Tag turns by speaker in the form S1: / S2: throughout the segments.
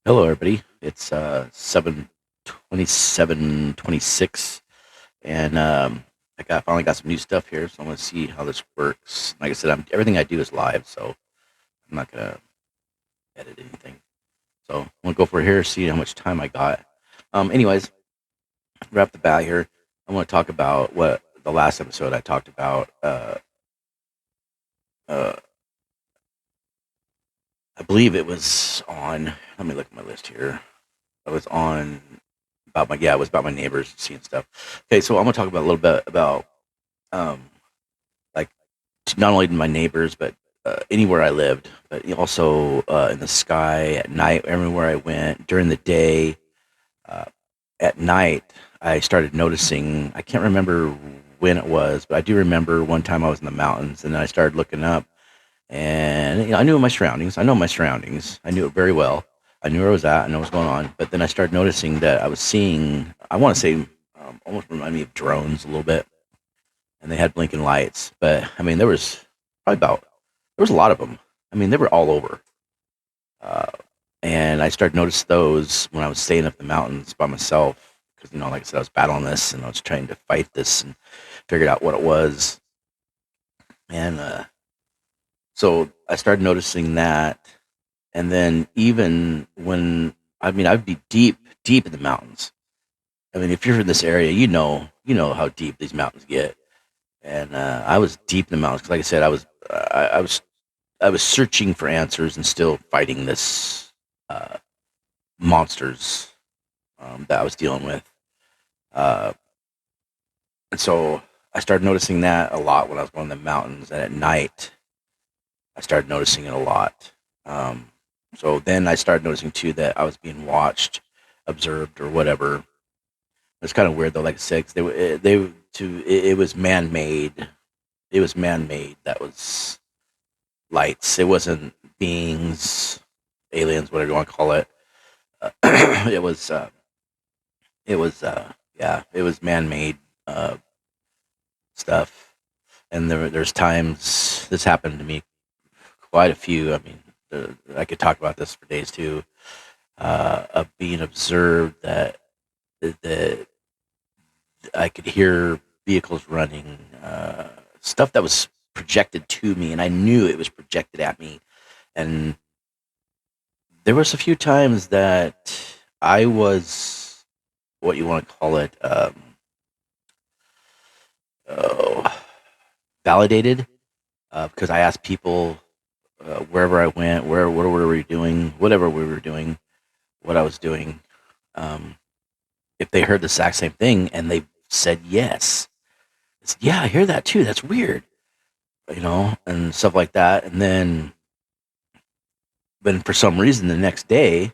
S1: Hello, everybody. It's 7:27:26, and finally got some new stuff here, so I'm gonna see how this works. Like I said, everything I do is live, so I'm not gonna edit anything. So I'm gonna go for it here, see how much time I got. Anyways, wrap the bat here. I want to talk about what the last episode I talked about. Uh, I believe it was on. Let me look at my list here. I was on about my yeah, it was about my neighbors seeing stuff. Okay, so I'm gonna talk about a little bit about um like not only my neighbors but anywhere I lived, but also in the sky at night, everywhere I went during the day. Uh, at night, I started noticing. I can't remember when it was, but I do remember one time I was in the mountains, and then I started looking up, and I knew my surroundings. I know my surroundings. I knew it very well. I knew where I was at. I know what's going on. But then I started noticing that I was seeing. I want to say almost remind me of drones a little bit, and they had blinking lights. But I mean, there was probably about there was a lot of them. I mean, they were all over. Uh, and I started noticing those when I was staying up the mountains by myself because like I said, I was battling this and I was trying to fight this and figured out what it was. And so I started noticing that. And then even when I'd be deep, deep in the mountains. I mean, if you're in this area, you know how deep these mountains get. And I was deep in the mountains 'cause like I said, I was searching for answers and still fighting this uh, monsters that I was dealing with. Uh, and so I started noticing that a lot when I was going to the mountains, and at night I started noticing it a lot. So then I started noticing too that I was being watched, observed, or whatever. It's kind of weird though. Like I said, 'cause it was man made. It was man made. That was lights. It wasn't beings, aliens, whatever you want to call it. Uh, it was. It was. Yeah. It was man made stuff. And there's times this happened to me quite a few. I mean, I could talk about this for days too. Of being observed that I could hear vehicles running, stuff that was projected to me, and I knew it was projected at me. And there was a few times that I was what you want to call it, oh, validated, because I asked people wherever I went, what were we doing, whatever we were doing, what I was doing, um, if they heard the exact same thing, and they said yes. I said, yeah, I hear that too. That's weird, and stuff like that. And then for some reason, the next day,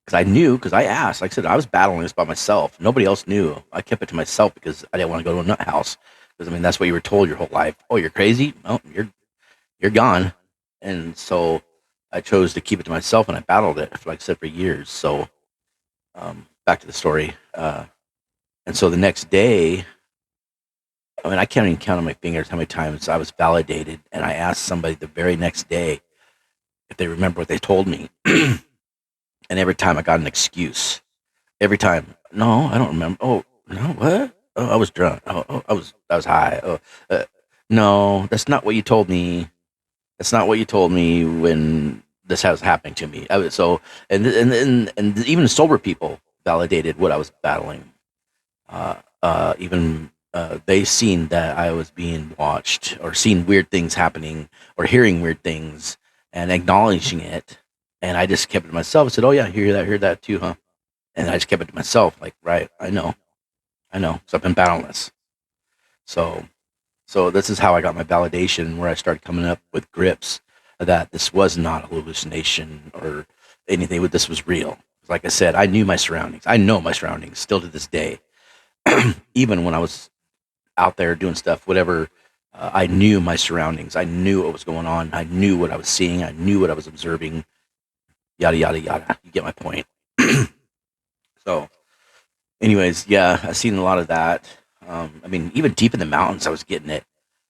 S1: because I knew, because I asked, like I said, I was battling this by myself. Nobody else knew. I kept it to myself because I didn't want to go to a nut house. Because I mean, that's what you were told your whole life. Oh, you're crazy. Oh, you're gone. And so I chose to keep it to myself, and I battled it, for, like I said, for years. So back to the story. And so the next day, I mean, I can't even count on my fingers how many times I was validated, and I asked somebody the very next day if they remember what they told me, and every time I got an excuse. Every time, no, I don't remember. Oh, no, what? Oh, I was drunk. Oh, I was high. Oh, uh, no, that's not what you told me. That's not what you told me when this was happening to me. And even sober people validated what I was battling. Even they seen that I was being watched, or seen weird things happening, or hearing weird things, and acknowledging it. And I just kept it to myself. I said, "Oh yeah, I hear that too, huh?" And I just kept it to myself. Like, right, I know, I know. So I've been battling this. So, so this is how I got my validation, where I started coming up with grips that this was not a hallucination or anything. This was real. Like I said, I knew my surroundings. I know my surroundings still to this day. Even when I was out there doing stuff, whatever, I knew my surroundings. I knew what was going on. I knew what I was seeing. I knew what I was observing. Yada yada yada. You get my point. So, anyways, yeah, I've seen a lot of that. I mean, even deep in the mountains, I was getting it.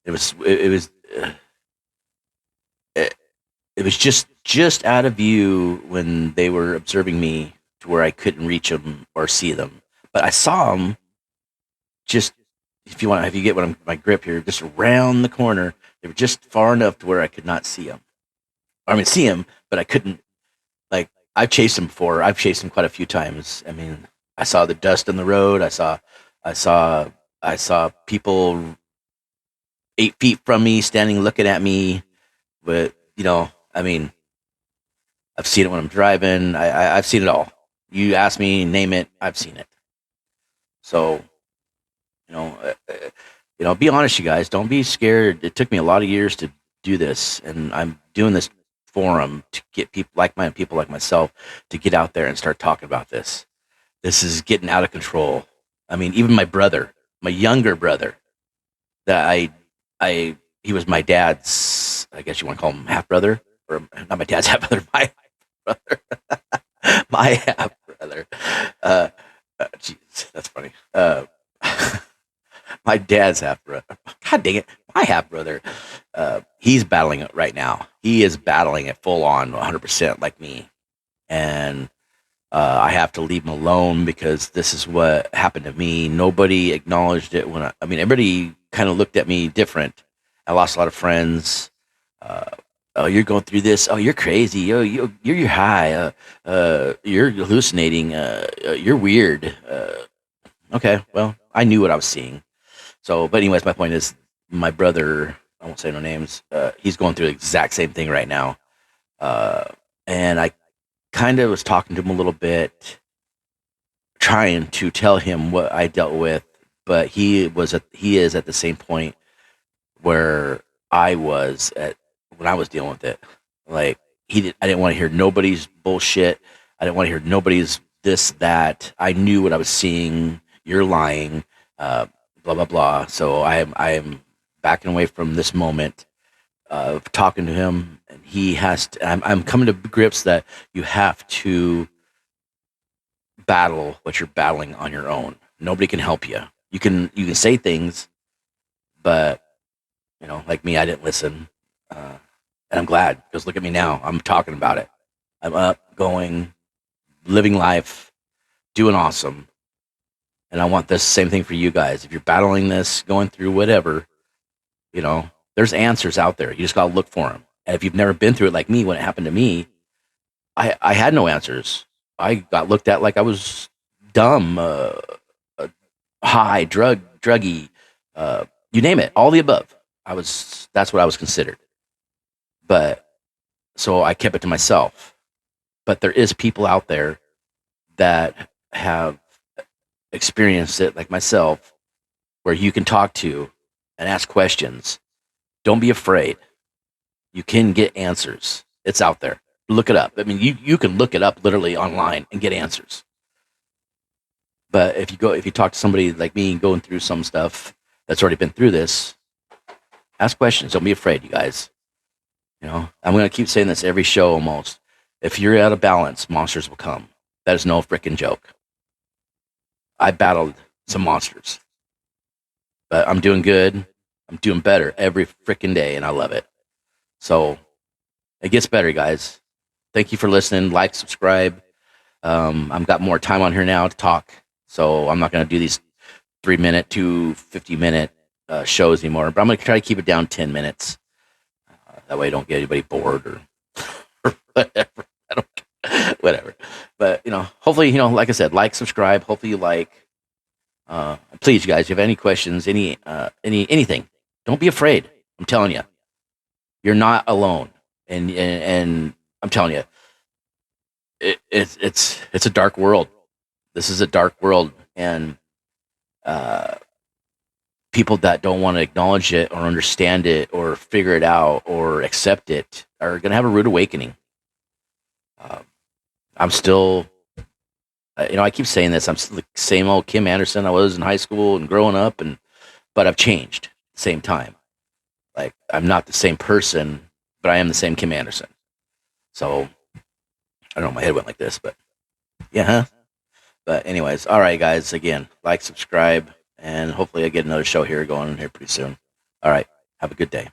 S1: It was it was uh, it, it was just out of view when they were observing me to where I couldn't reach them or see them. But I saw them just if you get what I'm my grip here, just around the corner. They were just far enough to where I could not see them. I mean, see them, but I couldn't. Like I've chased them before. I've chased them quite a few times. I mean, I saw the dust on the road. I saw, I saw people 8 feet from me standing looking at me. But I mean, I've seen it when I'm driving. I've seen it all. You ask me, name it, I've seen it. So you know, be honest, you guys. Don't be scared. It took me a lot of years to do this, and I'm doing this forum to get people like-minded people like myself to get out there and start talking about this. This is getting out of control. I mean, even my brother, my younger brother, that I he was my dad's. I guess you want to call him half brother, or not my dad's half brother, my brother, my half brother. Jeez, that's funny. My dad's half brother. God dang it, my half brother. He's battling it right now. He is battling it full on, 100% like me, and I have to leave him alone because this is what happened to me. Nobody acknowledged it I mean, everybody kind of looked at me different. I lost a lot of friends. Oh, you're going through this. Oh, you're crazy. Oh, you're high. You're hallucinating. You're weird. Okay, well, I knew what I was seeing. So, but anyways, my point is, my brother. I won't say no names. He's going through the exact same thing right now, uh, and I kind of was talking to him a little bit, trying to tell him what I dealt with, but he is at the same point where I was at when I was dealing with it. Like I didn't want to hear nobody's bullshit. I didn't want to hear nobody's this that. I knew what I was seeing. You're lying. Blah blah blah. So I am backing away from this moment of talking to him, and he has to. I'm coming to grips that you have to battle what you're battling on your own. Nobody can help you. You can say things, but like me, I didn't listen, and I'm glad because look at me now. I'm talking about it. I'm up, going, living life, doing awesome, and I want this same thing for you guys. If you're battling this, going through whatever, there's answers out there. You just gotta look for them. And if you've never been through it like me, when it happened to me, I had no answers. I got looked at like I was dumb, high, druggy, you name it, all the above. That's what I was considered. But so I kept it to myself. But there is people out there that have experienced it, like myself, where you can talk to and ask questions. Don't be afraid. You can get answers. It's out there. Look it up. I mean, you can look it up literally online and get answers. But if you talk to somebody like me going through some stuff that's already been through this, ask questions. Don't be afraid, you guys. I'm going to keep saying this every show almost. If you're out of balance, monsters will come. That is no freaking joke. I battled some monsters, but I'm doing good. I'm doing better every freaking day, and I love it. So it gets better, guys. Thank you for listening. Like, subscribe. I've got more time on here now to talk, so I'm not going to do these 3-minute to 50-minute shows anymore. But I'm going to try to keep it down 10 minutes. That way, I don't get anybody bored or whatever. Whatever. But hopefully, like I said, like, subscribe. Hopefully, you like. Please, you guys, if you have any questions, anything, don't be afraid. I'm telling you, you're not alone. And I'm telling you, it's a dark world. This is a dark world, and people that don't want to acknowledge it or understand it or figure it out or accept it are going to have a rude awakening. I'm still, I keep saying this. I'm the same old Kim Anderson I was in high school and growing up, but I've changed at the same time. Like, I'm not the same person, but I am the same Kim Anderson. So I don't know, my head went like this, but yeah. Huh? But anyways, all right, guys. Again, like, subscribe, and hopefully I get another show here going here pretty soon. All right, have a good day.